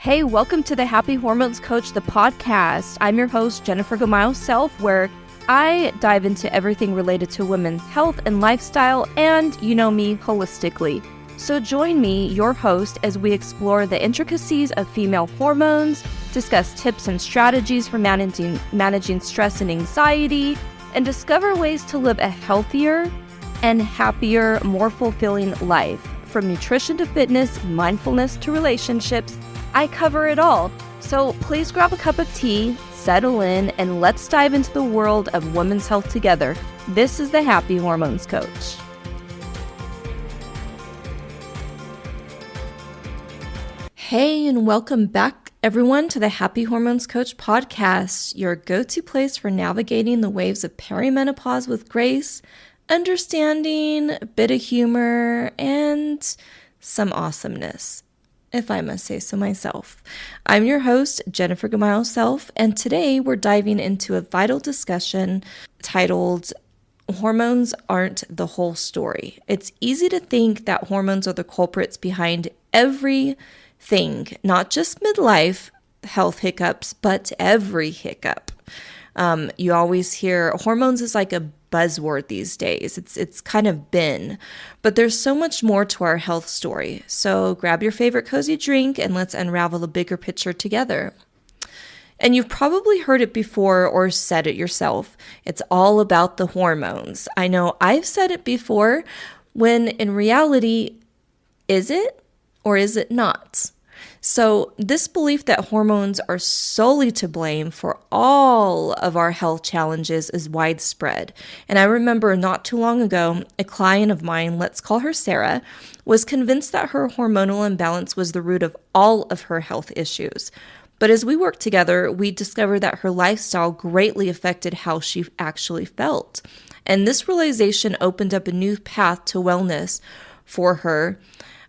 Hey, welcome to the Happy Hormones Coach, the podcast. I'm your host, Jennifer S.I.M.P.L.E.Y, where I dive into everything related to women's health and lifestyle, and you know me, holistically. So join me, your host, as we explore the intricacies of female hormones, discuss tips and strategies for managing stress and anxiety, and discover ways to live a healthier and happier, more fulfilling life. From nutrition to fitness, mindfulness to relationships, I cover it all. So please grab a cup of tea, settle in, and let's dive into the world of women's health together. This is the Happy Hormones Coach. Hey, and welcome back, everyone, to the Happy Hormones Coach podcast, your go-to place for navigating the waves of perimenopause with grace, understanding, a bit of humor, and some awesomeness, if I must say so myself. I'm your host, Jennifer S.I.M.P.L.E.Y, and today we're diving into a vital discussion titled, Hormones Aren't the Whole Story. It's easy to think that hormones are the culprits behind everything, not just midlife health hiccups, but every hiccup. You always hear hormones is like a buzzword these days. It's kind of been, but there's so much more to our health story. So grab your favorite cozy drink and let's unravel the bigger picture together. And you've probably heard it before or said it yourself. It's all about the hormones. I know I've said it before, when in reality, is it or is it not? So this belief that hormones are solely to blame for all of our health challenges is widespread. And I remember not too long ago, a client of mine, let's call her Sarah, was convinced that her hormonal imbalance was the root of all of her health issues. But as we worked together, we discovered that her lifestyle greatly affected how she actually felt. And this realization opened up a new path to wellness for her,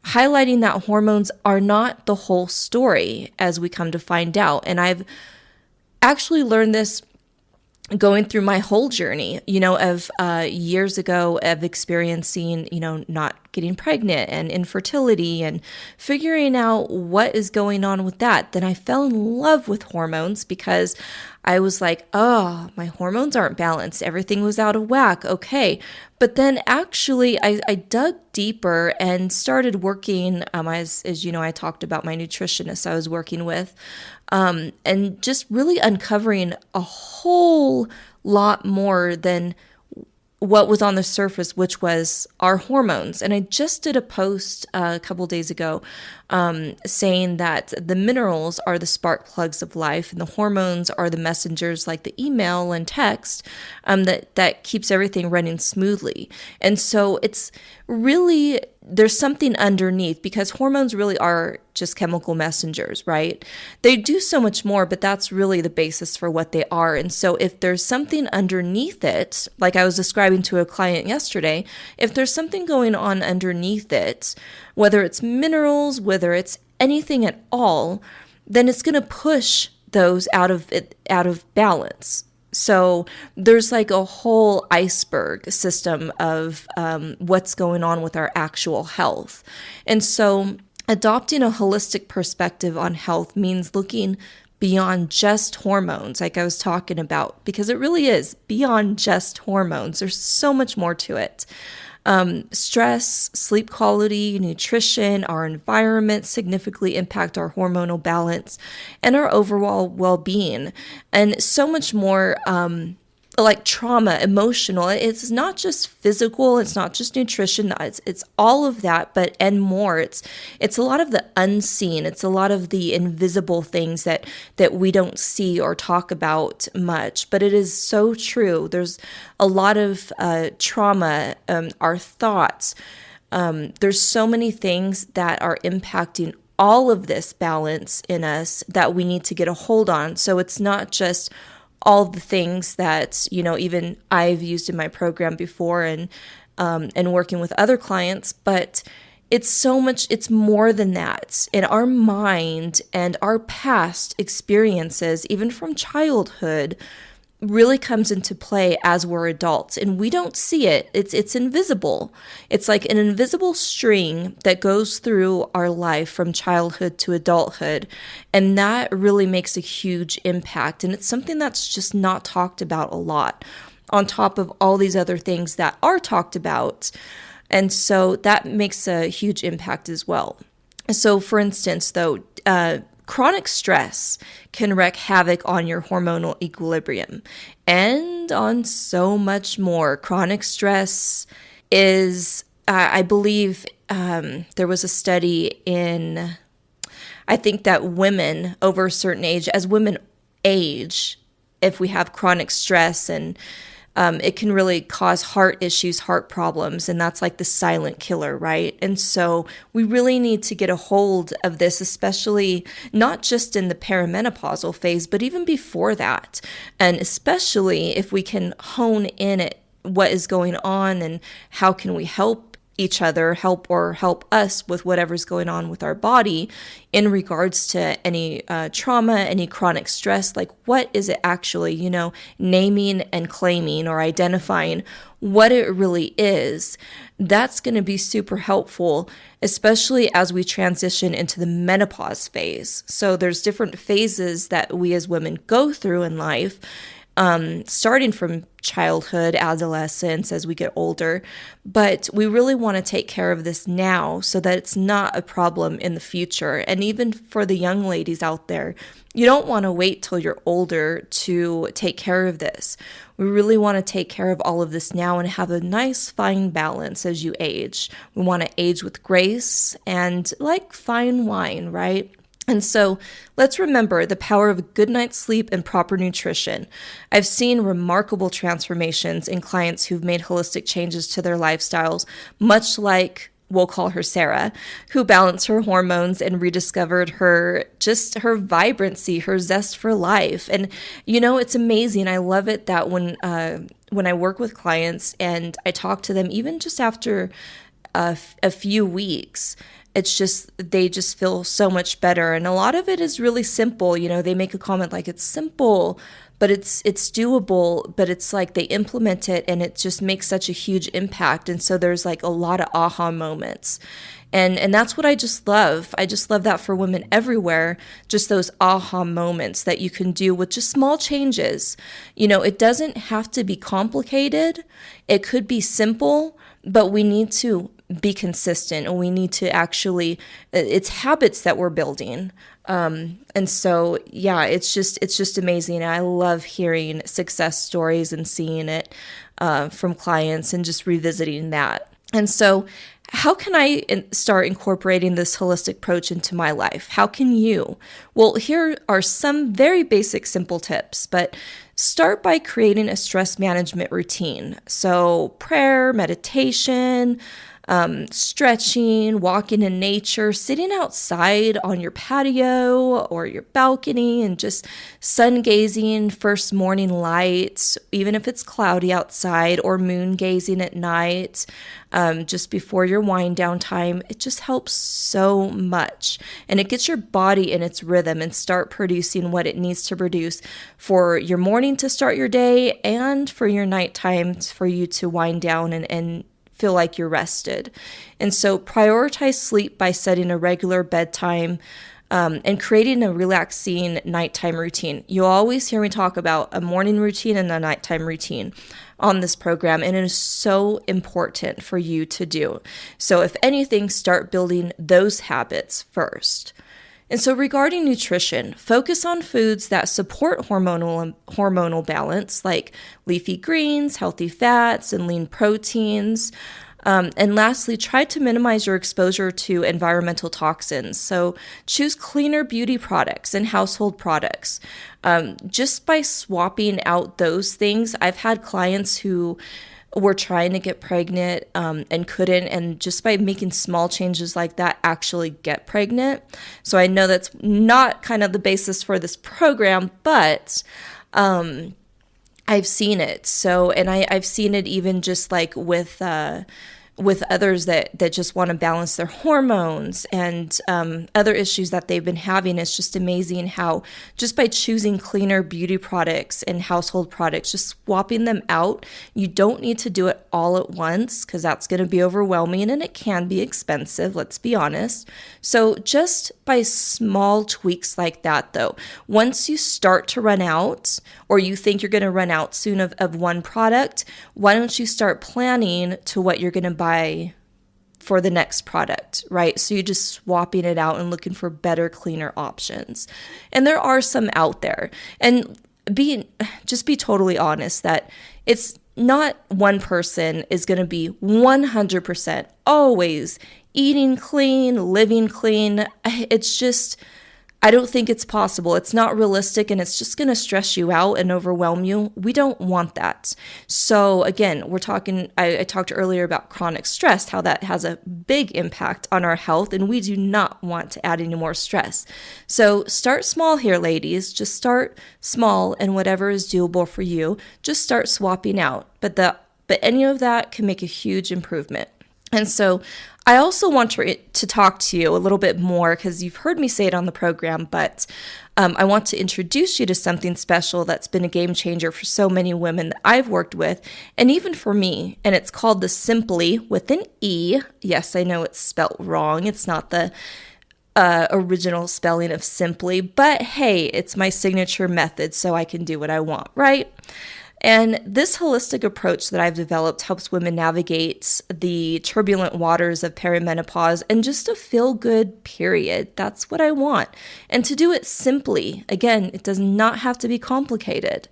highlighting that hormones are not the whole story, as we come to find out. And I've actually learned this going through my whole journey, of years ago of experiencing, not getting pregnant and infertility and figuring out what is going on with that. Then I fell in love with hormones because I was like, oh, my hormones aren't balanced. Everything was out of whack. Okay. But then actually I dug deeper and started working, as you know, I talked about my nutritionist I was working with, and just really uncovering a whole lot more than what was on the surface, which was our hormones. And I just did a post a couple days ago saying that the minerals are the spark plugs of life, and the hormones are the messengers like the email and text that keeps everything running smoothly. And so it's really, there's something underneath, because hormones really are just chemical messengers, right? They do so much more, but that's really the basis for what they are. And so if there's something underneath it, like I was describing to a client yesterday, if there's something going on underneath it, whether it's minerals, whether it's anything at all, then it's going to push those out of balance. So there's like a whole iceberg system of what's going on with our actual health. And so adopting a holistic perspective on health means looking beyond just hormones, like I was talking about, because it really is beyond just hormones. There's so much more to it. Stress, sleep quality, nutrition, our environment significantly impact our hormonal balance and our overall well-being, and so much more, like trauma, emotional. It's not just physical, it's not just nutrition, it's all of that, and more. It's a lot of the unseen, it's a lot of the invisible things that we don't see or talk about much, but it is so true. There's a lot of trauma, our thoughts. There's so many things that are impacting all of this balance in us that we need to get a hold on. So it's not just all the things that, even I've used in my program before and working with other clients, but it's more than that. In our mind and our past experiences, even from childhood, really comes into play as we're adults, and we don't see it. It's invisible. It's like an invisible string that goes through our life from childhood to adulthood, and that really makes a huge impact. And it's something that's just not talked about a lot, on top of all these other things that are talked about. And so that makes a huge impact as well. So for instance, though, chronic stress can wreak havoc on your hormonal equilibrium and on so much more. Chronic stress is, I believe, there was a study in, I think that women over a certain age, as women age, if we have chronic stress, and it can really cause heart issues, heart problems, and that's like the silent killer, right? And so we really need to get a hold of this, especially not just in the perimenopausal phase, but even before that. And especially if we can hone in at what is going on and how can we help each other, help us with whatever's going on with our body in regards to any trauma, any chronic stress. Like, what is it actually, naming and claiming or identifying what it really is. That's going to be super helpful, especially as we transition into the menopause phase. So there's different phases that we as women go through in life, starting from childhood, adolescence, as we get older. But we really want to take care of this now so that it's not a problem in the future. And even for the young ladies out there, you don't want to wait till you're older to take care of this. We really want to take care of all of this now and have a nice fine balance as you age. We want to age with grace and like fine wine, right? And so let's remember the power of a good night's sleep and proper nutrition. I've seen remarkable transformations in clients who've made holistic changes to their lifestyles, much like we'll call her Sarah, who balanced her hormones and rediscovered her vibrancy, her zest for life. And, it's amazing. I love it that when I work with clients and I talk to them, even just after a few weeks, it's just, they just feel so much better. And a lot of it is really simple. They make a comment like, it's simple, but it's doable, but it's like they implement it and it just makes such a huge impact. And so there's like a lot of aha moments. And that's what I just love. I just love that for women everywhere, just those aha moments that you can do with just small changes. It doesn't have to be complicated. It could be simple, but we need to be consistent, and we need to actually, it's habits that we're building. And so, yeah, it's just amazing. I love hearing success stories and seeing it from clients and just revisiting that. And so how can I start incorporating this holistic approach into my life? How can you? Well, here are some very basic, simple tips, but start by creating a stress management routine. So prayer, meditation, stretching, walking in nature, sitting outside on your patio or your balcony and just sun gazing, first morning lights, even if it's cloudy outside, or moon gazing at night, just before your wind down time. It just helps so much, and it gets your body in its rhythm and start producing what it needs to produce for your morning to start your day and for your nighttime for you to wind down and feel like you're rested. And so prioritize sleep by setting a regular bedtime and creating a relaxing nighttime routine. You'll always hear me talk about a morning routine and a nighttime routine on this program, and it is so important for you to do. So if anything, start building those habits first. And so regarding nutrition, focus on foods that support hormonal balance, like leafy greens, healthy fats, and lean proteins. And lastly, try to minimize your exposure to environmental toxins. So choose cleaner beauty products and household products. Just by swapping out those things, I've had clients who were trying to get pregnant and couldn't, and just by making small changes like that actually get pregnant. So I know that's not kind of the basis for this program, but I've seen it. So, and I've seen it even just like with with others that just want to balance their hormones and other issues that they've been having. It's just amazing how just by choosing cleaner beauty products and household products, just swapping them out, you don't need to do it all at once because that's going to be overwhelming and it can be expensive, let's be honest. So just by small tweaks like that though, once you start to run out or you think you're going to run out soon of one product, why don't you start planning to what you're going to buy for the next product, right? So you're just swapping it out and looking for better, cleaner options. And there are some out there. And just be totally honest that it's not one person is going to be 100% always eating clean, living clean. It's just, I don't think it's possible. It's not realistic and it's just going to stress you out and overwhelm you. We don't want that. So again, I talked earlier about chronic stress, how that has a big impact on our health and we do not want to add any more stress. So start small here, ladies. Just start small and whatever is doable for you, just start swapping out. But any of that can make a huge improvement. And so I also want to talk to you a little bit more because you've heard me say it on the program, but I want to introduce you to something special that's been a game changer for so many women that I've worked with, and even for me, and it's called the S.I.M.P.L.E.Y with an E. Yes, I know it's spelt wrong. It's not the original spelling of Simply, but hey, it's my signature method, so I can do what I want, right? And this holistic approach that I've developed helps women navigate the turbulent waters of perimenopause and just a feel-good period. That's what I want. And to do it simply, again, it does not have to be complicated.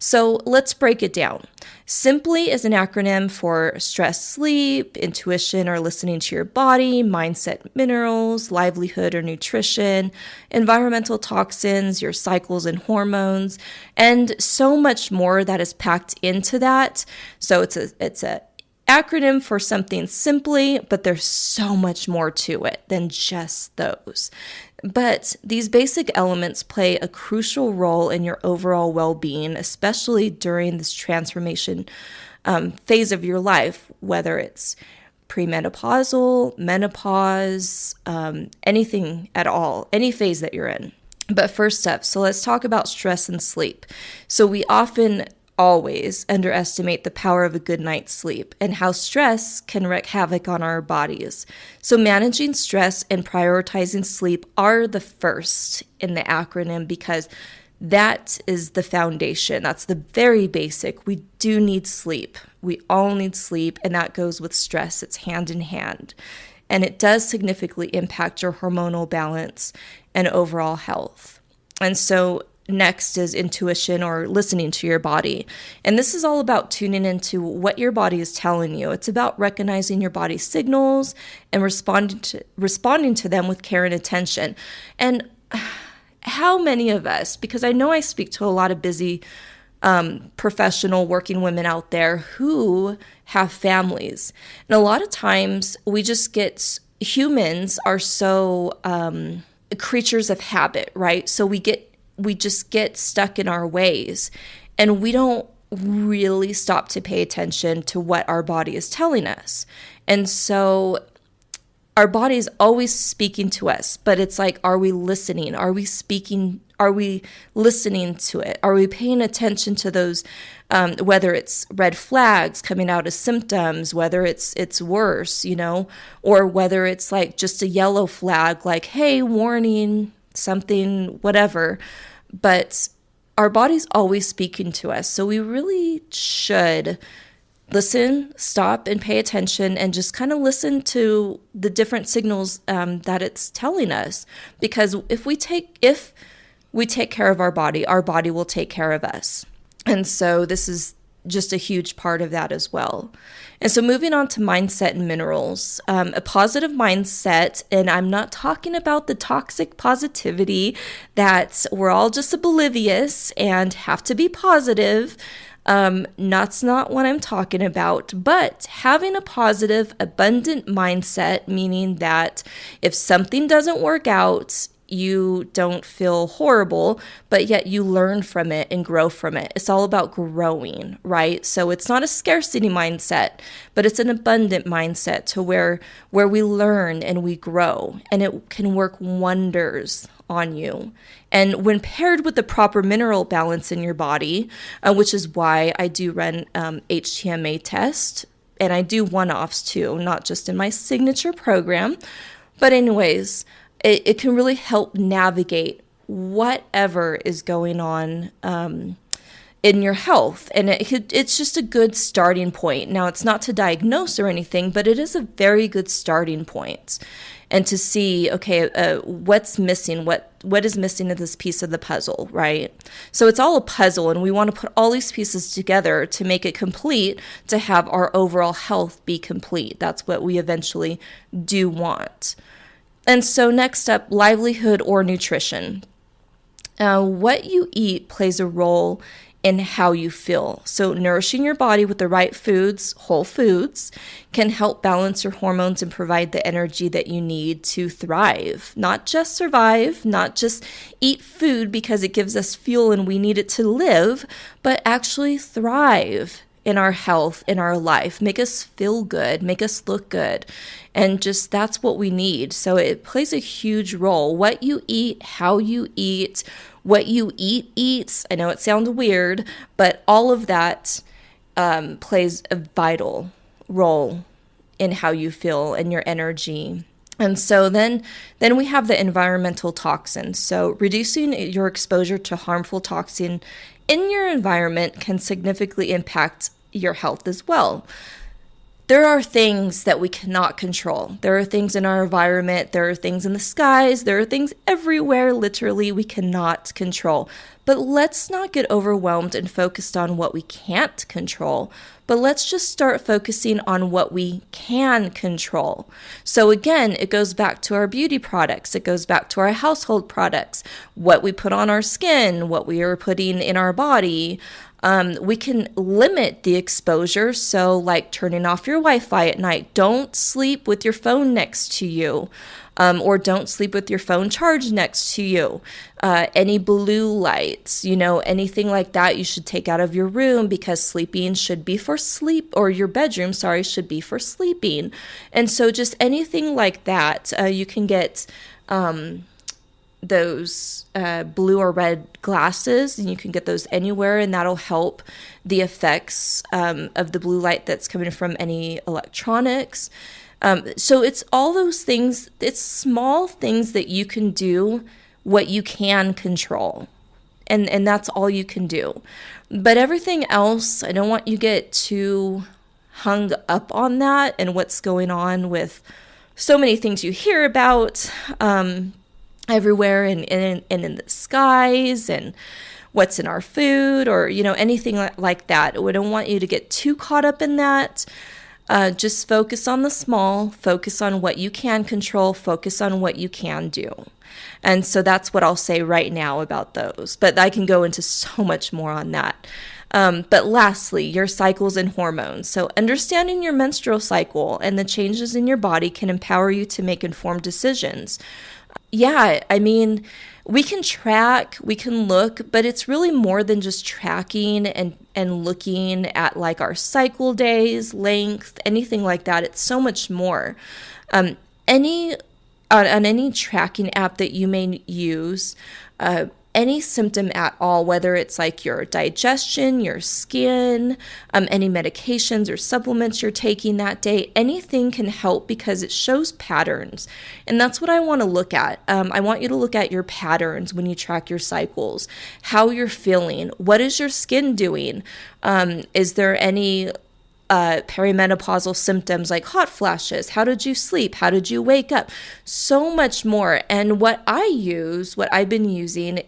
So let's break it down. S.I.M.P.L.E.Y is an acronym for stress, sleep, intuition or listening to your body, mindset, minerals, livelihood or nutrition, environmental toxins, your cycles and hormones, and so much more that is packed into that. So it's a acronym for something simply, but there's so much more to it than just those. But these basic elements play a crucial role in your overall well-being, especially during this transformation phase of your life, whether it's premenopausal, menopause, anything at all, any phase that you're in. But first up, so let's talk about stress and sleep. So we often always underestimate the power of a good night's sleep and how stress can wreak havoc on our bodies. So managing stress and prioritizing sleep are the first in the acronym because that is the foundation. That's the very basic. We do need sleep. We all need sleep, and that goes with stress. It's hand in hand. And it does significantly impact your hormonal balance and overall health. And so next is intuition or listening to your body. And this is all about tuning into what your body is telling you. It's about recognizing your body's signals and responding to them with care and attention. And how many of us, because I know I speak to a lot of busy professional working women out there who have families. And a lot of times humans are so creatures of habit, right? So we just get stuck in our ways and we don't really stop to pay attention to what our body is telling us. And so our body is always speaking to us, but it's like, are we listening? Are we speaking? Are we listening to it? Are we paying attention to those, whether it's red flags coming out as symptoms, whether it's worse, or whether it's like just a yellow flag, like, hey, warning, something, whatever. But our body's always speaking to us. So we really should listen, stop, and pay attention and just kind of listen to the different signals that it's telling us. Because if we take care of our body will take care of us. And so this is just a huge part of that as well. And so moving on to mindset and minerals, a positive mindset, and I'm not talking about the toxic positivity that we're all just oblivious and have to be positive. That's not what I'm talking about, but having a positive, abundant mindset, meaning that if something doesn't work out, you don't feel horrible, but yet you learn from it and grow from it. It's all about growing, right? So it's not a scarcity mindset, but it's an abundant mindset to where we learn and we grow, and it can work wonders on you. And when paired with the proper mineral balance in your body, which is why I do run HTMA test, and I do one-offs too, not just in my signature program. But anyways, it can really help navigate whatever is going on in your health. And it's just a good starting point. Now, it's not to diagnose or anything, but it is a very good starting point. And to see, okay, what's missing, what is missing in this piece of the puzzle, right? So it's all a puzzle, and we want to put all these pieces together to make it complete, to have our overall health be complete. That's what we eventually do want. And so next up, livelihood or nutrition. What you eat plays a role in how you feel. So nourishing your body with the right foods, whole foods, can help balance your hormones and provide the energy that you need to thrive. Not just survive, not just eat food because it gives us fuel and we need it to live, but actually thrive in our health, in our life, make us feel good, make us look good. And just that's what we need. So it plays a huge role. What you eat, how you eat, what you eat eats. I know it sounds weird, but all of that plays a vital role in how you feel and your energy. And so then we have the environmental toxins. So reducing your exposure to harmful toxin in your environment can significantly impact your health as well. There are things that we cannot control. There are things in our environment, there are things in the skies, there are things everywhere, literally, we cannot control. But let's not get overwhelmed and focused on what we can't control, but let's just start focusing on what we can control. So again, it goes back to our beauty products, it goes back to our household products, what we put on our skin, what we are putting in our body. We can limit the exposure, so like turning off your Wi-Fi at night. Don't sleep with your phone next to you, or don't sleep with your phone charged next to you. Any blue lights, anything like that you should take out of your room, because sleeping should be for sleep, or your bedroom, should be for sleeping. And so just anything like that, you can get those blue or red glasses, and you can get those anywhere, and that'll help the effects of the blue light that's coming from any electronics. So it's all those things, it's small things that you can do, what you can control, and that's all you can do. But everything else, I don't want you to get too hung up on that and what's going on with so many things you hear about everywhere and in the skies, and what's in our food, or anything like that. We don't want you to get too caught up in that. Just focus on the small, focus on what you can control, focus on what you can do. And so that's what I'll say right now about those, but I can go into so much more on that. But lastly, your cycles and hormones. So understanding your menstrual cycle and the changes in your body can empower you to make informed decisions. Yeah, I mean, we can track, we can look, but it's really more than just tracking and looking at like our cycle days, length, anything like that. It's so much more. On any tracking app that you may use, any symptom at all, whether it's like your digestion, your skin, any medications or supplements you're taking that day, anything can help because it shows patterns. And that's what I want to look at. I want you to look at your patterns when you track your cycles, how you're feeling, what is your skin doing? Is there any perimenopausal symptoms like hot flashes? How did you sleep? How did you wake up? So much more. And what I've been using,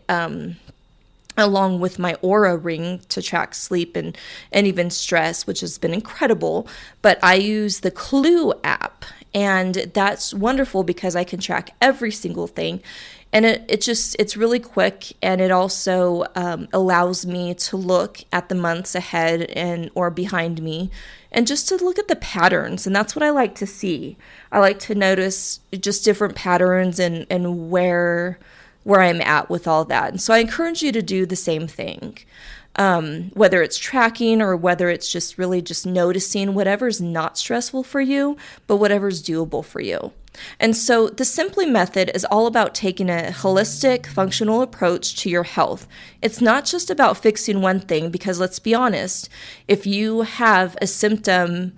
along with my Aura ring to track sleep and even stress, which has been incredible. But I use the Clue app, and that's wonderful because I can track every single thing. And it's really quick, and it also allows me to look at the months ahead or behind me, and just to look at the patterns. And that's what I like to see. I like to notice just different patterns and where where I'm at with all that. And so I encourage you to do the same thing. Whether it's tracking or whether it's just really just noticing whatever's not stressful for you, but whatever's doable for you. And so the S.I.M.P.L.E.Y method is all about taking a holistic, functional approach to your health. It's not just about fixing one thing, because let's be honest, if you have a symptom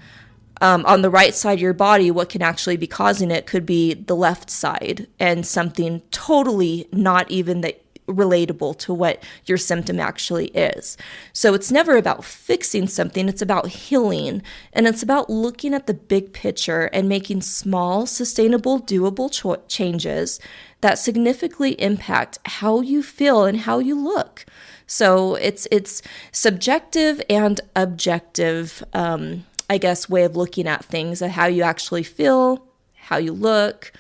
on the right side of your body, what can actually be causing it could be the left side, and something totally not even that relatable to what your symptom actually is. So it's never about fixing something, it's about healing, and it's about looking at the big picture and making small, sustainable, doable changes that significantly impact how you feel and how you look. So it's subjective and objective, I guess, way of looking at things, at how you actually feel, how you look,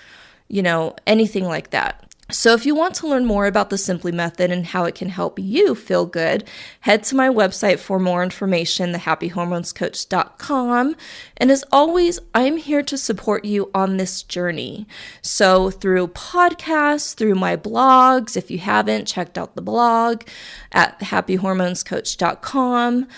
anything like that. So if you want to learn more about the S.I.M.P.L.E.Y method and how it can help you feel good, head to my website for more information, thehappyhormonescoach.com. And as always, I'm here to support you on this journey. So through podcasts, through my blogs, if you haven't checked out the blog at thehappyhormonescoach.com,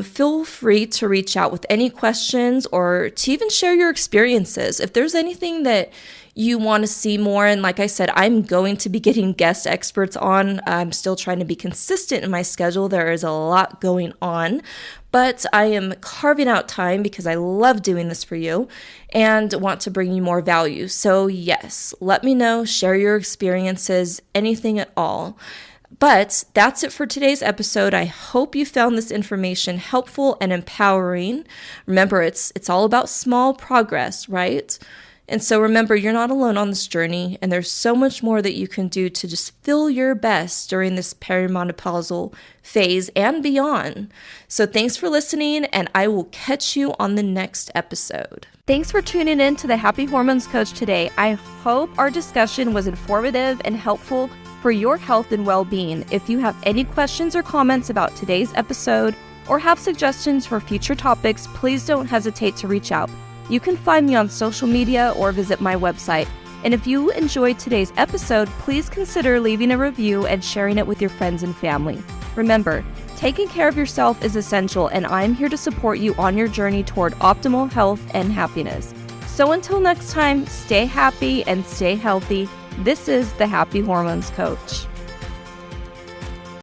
feel free to reach out with any questions or to even share your experiences. If there's anything that you want to see more, and like I said, I'm going to be getting guest experts on. I'm still trying to be consistent in my schedule. There is a lot going on, but I am carving out time because I love doing this for you and want to bring you more value. So yes, let me know, share your experiences, anything at all. But that's it for today's episode. I hope you found this information helpful and empowering. Remember, it's all about small progress, right? And so remember, you're not alone on this journey, and there's so much more that you can do to just feel your best during this perimenopausal phase and beyond. So thanks for listening, and I will catch you on the next episode. Thanks for tuning in to the Happy Hormones Coach today. I hope our discussion was informative and helpful for your health and well-being. If you have any questions or comments about today's episode or have suggestions for future topics, please don't hesitate to reach out. You can find me on social media or visit my website. And if you enjoyed today's episode, please consider leaving a review and sharing it with your friends and family. Remember, taking care of yourself is essential, and I'm here to support you on your journey toward optimal health and happiness. So until next time, stay happy and stay healthy. This is the Happy Hormones Coach.